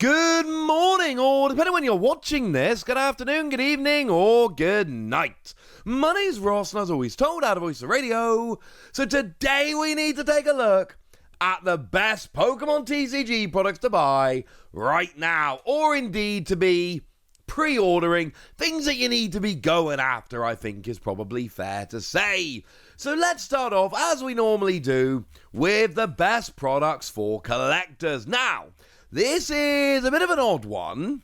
Good morning, or depending on when you're watching this, good afternoon, good evening, or good night. My name's Ross, and as always told, out of Voice of Radio. So today we need to take a look at the best Pokémon TCG products to buy right now, or indeed to be pre-ordering, things that you need to be going after, I think is probably fair to say. So let's start off, as we normally do, with the best products for collectors. Now, this is a bit of an odd one,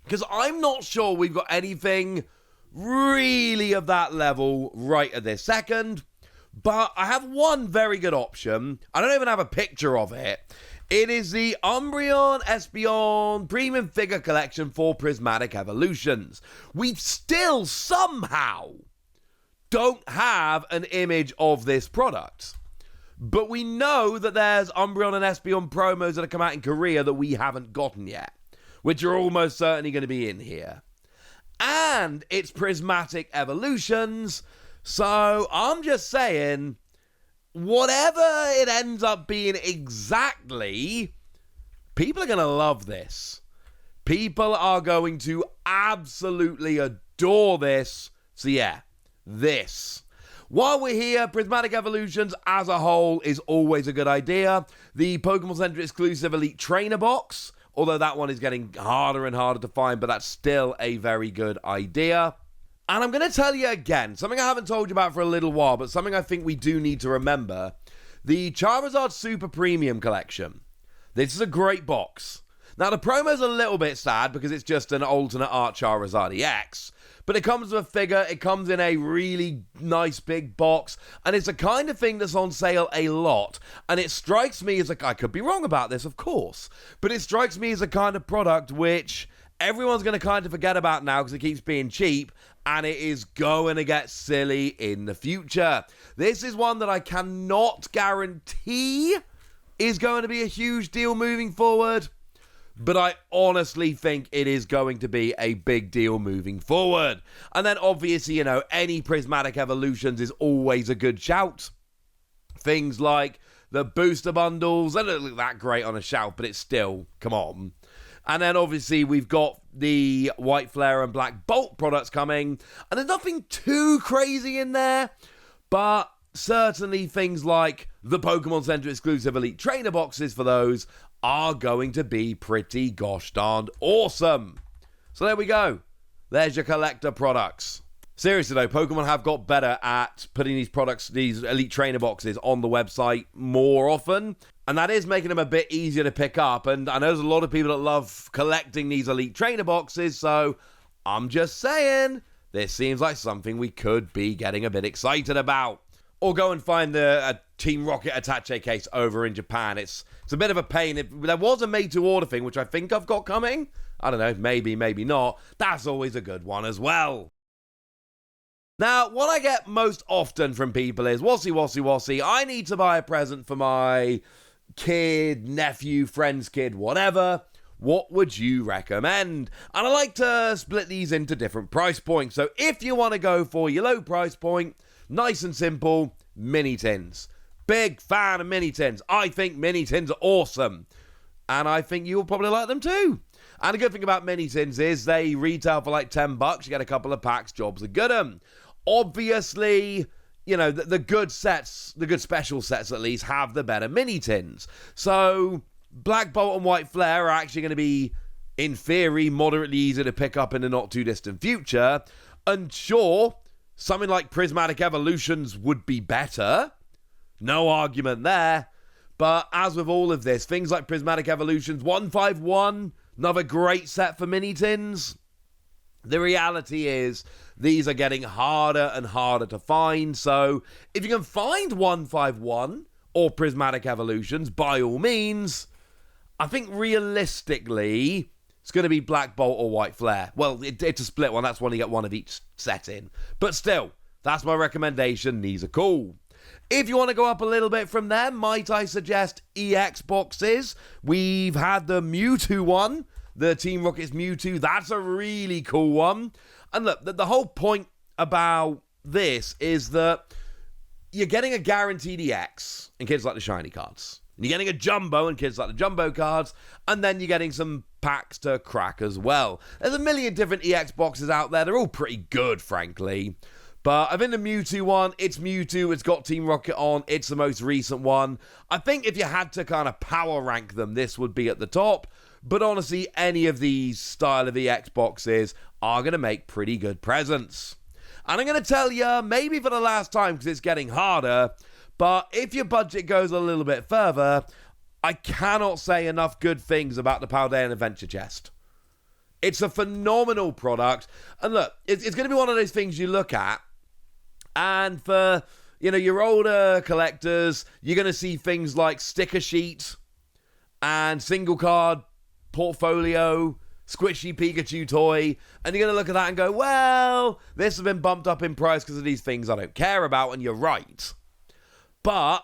because I'm not sure we've got anything really of that level right at this second, but I have one very good option. I don't even have a picture of it. It is the Umbreon Espeon Premium Figure Collection for Prismatic Evolutions. We still somehow don't have an image of this product. But we know that there's Umbreon and Espeon promos that have come out in Korea that we haven't gotten yet, which are almost certainly going to be in here. And it's Prismatic Evolutions, so I'm just saying, whatever it ends up being exactly, people are going to love this. People are going to absolutely adore this. So yeah, this. While we're here, Prismatic Evolutions as a whole is always a good idea. The Pokemon Center exclusive Elite Trainer box, although that one is getting harder and harder to find, but that's still a very good idea. And I'm going to tell you again, something I haven't told you about for a little while, but something I think we do need to remember. The Charizard Super Premium Collection. This is a great box. Now, the promo's a little bit sad because it's just an alternate art Charizard EX. But it comes with a figure, it comes in a really nice big box, and it's the kind of thing that's on sale a lot. And it strikes me as I could be wrong about this, of course, but it strikes me as a kind of product which everyone's going to kind of forget about now because it keeps being cheap, and it is going to get silly in the future. This is one that I cannot guarantee is going to be a huge deal moving forward, but I honestly think it is going to be a big deal moving forward. And then obviously, any Prismatic Evolutions is always a good shout. Things like the booster bundles, they don't look that great on a shelf, but it's still, come on. And then obviously we've got the White Flare and Black Bolt products coming, and there's nothing too crazy in there, but certainly things like the Pokemon Center exclusive Elite Trainer boxes for those are going to be pretty gosh darned awesome. So there we go. There's your collector products. Seriously though, Pokemon have got better at putting these products, these Elite Trainer boxes on the website more often. And that is making them a bit easier to pick up. And I know there's a lot of people that love collecting these Elite Trainer boxes. So I'm just saying, this seems like something we could be getting a bit excited about. Or go and find a Team Rocket Attaché case over in Japan. It's a bit of a pain. If there was a made-to-order thing, which I think I've got coming, I don't know, maybe, maybe not, that's always a good one as well. Now, what I get most often from people is, Wossy, I need to buy a present for my kid, nephew, friend's kid, whatever. What would you recommend? And I like to split these into different price points. So if you want to go for your low price point, nice and simple, mini tins. Big fan of mini tins. I think mini tins are awesome. And I think you'll probably like them too. And the good thing about mini tins is they retail for like $10. You get a couple of packs, jobs are good. Obviously, the good sets, the good special sets at least, have the better mini tins. So Black Bolt and White Flare are actually going to be, in theory, moderately easy to pick up in the not too distant future. And sure, something like Prismatic Evolutions would be better. No argument there. But as with all of this, things like Prismatic Evolutions 151, another great set for mini tins. The reality is, these are getting harder and harder to find. So if you can find 151 or Prismatic Evolutions, by all means, I think realistically, it's going to be Black Bolt or White Flare. Well, it's a split one. That's one you get one of each set in. But still, that's my recommendation. These are cool. If you want to go up a little bit from there, might I suggest EX boxes? We've had the Mewtwo one, the Team Rocket's Mewtwo. That's a really cool one. And look, the whole point about this is that you're getting a guaranteed EX in kids like the shiny cards. And you're getting a jumbo in kids like the jumbo cards. And then you're getting some packs to crack as well. There's a million different EX boxes out there. They're all pretty good, frankly. But I think the Mewtwo one, it's Mewtwo, it's got Team Rocket on, it's the most recent one. I think if you had to kind of power rank them, this would be at the top. But honestly, any of these style of EX boxes are going to make pretty good presents. And I'm going to tell you, maybe for the last time, because it's getting harder, but if your budget goes a little bit further, I cannot say enough good things about the Paldean Adventure Chest. It's a phenomenal product. And look, it's going to be one of those things you look at, and for, your older collectors, you're going to see things like sticker sheet and single card portfolio, squishy Pikachu toy, and you're going to look at that and go, well, this has been bumped up in price because of these things I don't care about, and you're right. But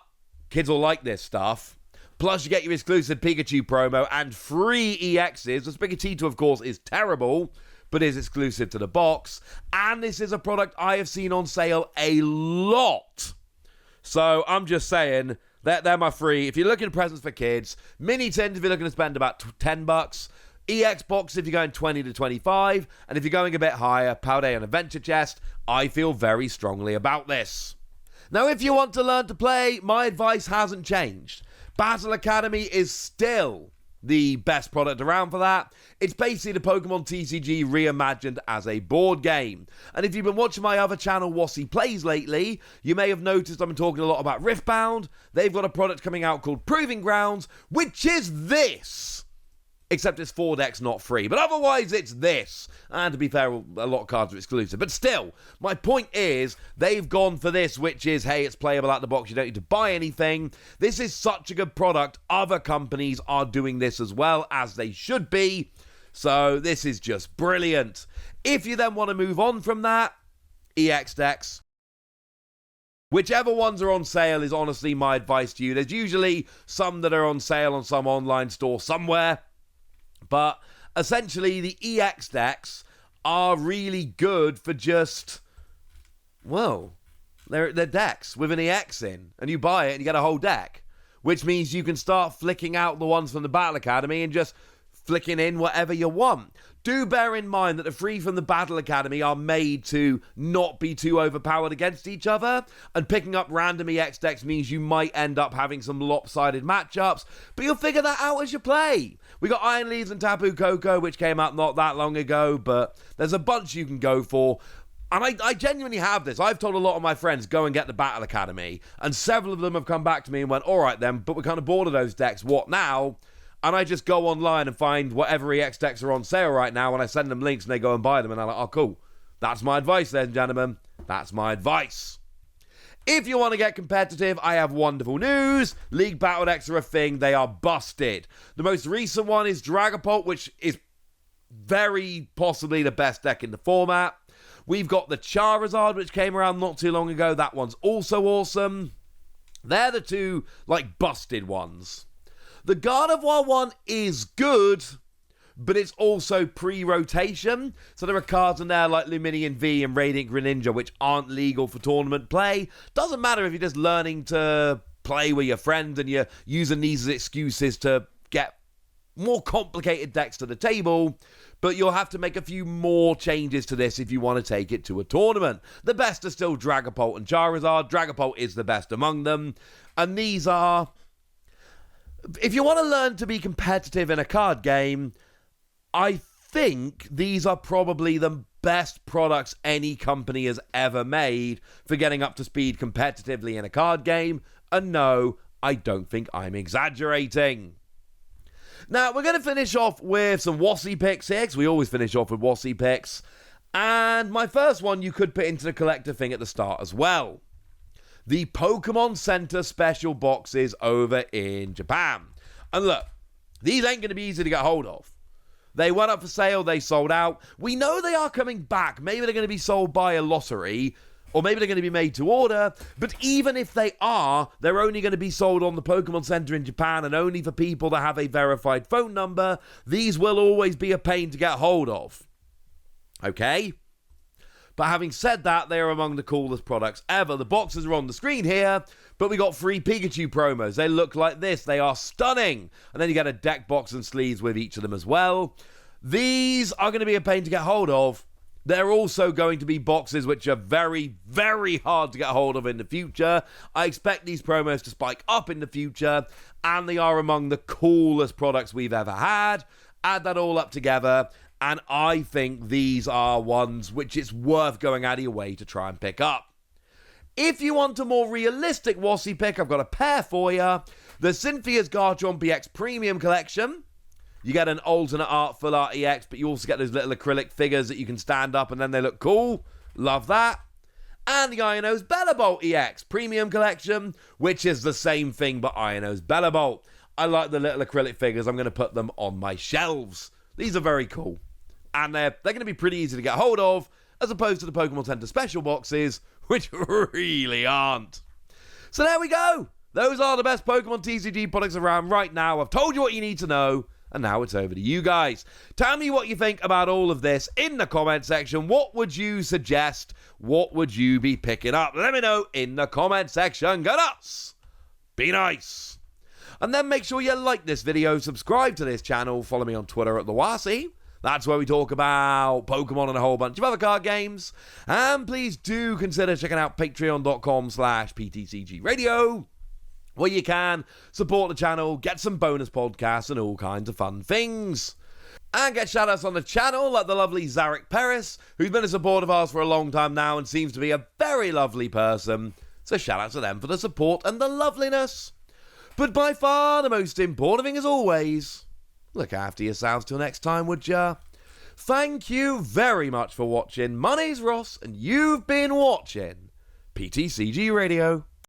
kids will like this stuff. Plus, you get your exclusive Pikachu promo and free EXs. The Pikachu, of course, is terrible, but is exclusive to the box. And this is a product I have seen on sale a lot. So I'm just saying, they're my free. If you're looking at presents for kids, mini tins if you're looking to spend about $10. EX box if you're going 20 to 25. And if you're going a bit higher, Paldean Adventure Chest, I feel very strongly about this. Now, if you want to learn to play, my advice hasn't changed. Battle Academy is still the best product around for that. It's basically the Pokémon TCG reimagined as a board game. And if you've been watching my other channel, Wossy Plays, lately, you may have noticed I've been talking a lot about Riftbound. They've got a product coming out called Proving Grounds, which is this. Except it's 4 decks, not free. But otherwise, it's this. And to be fair, a lot of cards are exclusive. But still, my point is, they've gone for this, which is, hey, it's playable out the box. You don't need to buy anything. This is such a good product. Other companies are doing this as well, as they should be. So this is just brilliant. If you then want to move on from that, EX decks. Whichever ones are on sale is honestly my advice to you. There's usually some that are on sale on some online store somewhere. But essentially, the EX decks are really good for just, well, they're decks with an EX in. And you buy it and you get a whole deck. Which means you can start flicking out the ones from the Battle Academy and just flicking in whatever you want. Do bear in mind that the three from the Battle Academy are made to not be too overpowered against each other, and picking up random EX decks means you might end up having some lopsided matchups, but you'll figure that out as you play. We got Iron Leaves and Tapu Koko, which came out not that long ago, but there's a bunch you can go for. And I genuinely have this. I've told a lot of my friends, go and get the Battle Academy, and several of them have come back to me and went, all right then, but we're kind of bored of those decks, what now? And I just go online and find whatever EX decks are on sale right now, and I send them links and they go and buy them, and I'm like, oh, cool. That's my advice, ladies and gentlemen. That's my advice. If you want to get competitive, I have wonderful news. League Battle decks are a thing. They are busted. The most recent one is Dragapult, which is very possibly the best deck in the format. We've got the Charizard, which came around not too long ago. That one's also awesome. They're the two, busted ones. The Gardevoir one is good, but it's also pre-rotation. So there are cards in there like Luminion V and Radiant Greninja, which aren't legal for tournament play. Doesn't matter if you're just learning to play with your friends and you're using these as excuses to get more complicated decks to the table. But you'll have to make a few more changes to this if you want to take it to a tournament. The best are still Dragapult and Charizard. Dragapult is the best among them. And these are... If you want to learn to be competitive in a card game, I think these are probably the best products any company has ever made for getting up to speed competitively in a card game. And no, I don't think I'm exaggerating. Now, we're going to finish off with some Wossy picks here, because we always finish off with Wossy picks. And my first one you could put into the collector thing at the start as well. The Pokemon Center special boxes over in Japan. And look, these ain't going to be easy to get hold of. They went up for sale, they sold out. We know they are coming back. Maybe they're going to be sold by a lottery, or maybe they're going to be made to order. But even if they are, they're only going to be sold on the Pokemon Center in Japan and only for people that have a verified phone number. These will always be a pain to get hold of. Okay? But having said that, they are among the coolest products ever. The boxes are on the screen here, but we got free Pikachu promos. They look like this. They are stunning. And then you get a deck box and sleeves with each of them as well. These are going to be a pain to get hold of. They're also going to be boxes which are very, very hard to get hold of in the future. I expect these promos to spike up in the future, and they are among the coolest products we've ever had. Add that all up together, and I think these are ones which it's worth going out of your way to try and pick up. If you want a more realistic Wossy pick, I've got a pair for you. The Cynthia's Garchomp EX Premium Collection. You get an alternate art full art EX, but you also get those little acrylic figures that you can stand up and then they look cool. Love that. And the Iono's Bellabolt EX Premium Collection, which is the same thing but Iono's Bellabolt. I like the little acrylic figures. I'm going to put them on my shelves. These are very cool. And they're going to be pretty easy to get hold of, as opposed to the Pokemon Center special boxes, which really aren't. So there we go. Those are the best Pokemon TCG products around right now. I've told you what you need to know. And now it's over to you guys. Tell me what you think about all of this in the comment section. What would you suggest? What would you be picking up? Let me know in the comment section. Go nuts! Be nice! And then make sure you like this video, subscribe to this channel, follow me on Twitter at the Wossy. That's where we talk about Pokemon and a whole bunch of other card games. And please do consider checking out patreon.com/PTCGradio. where you can support the channel, get some bonus podcasts and all kinds of fun things. And get shout-outs on the channel like the lovely Zarek Peris, who's been a supporter of ours for a long time now and seems to be a very lovely person. So shout-out to them for the support and the loveliness. But by far the most important thing as always, look after yourselves till next time, would ya? Thank you very much for watching. My name's Ross and you've been watching PTCG Radio.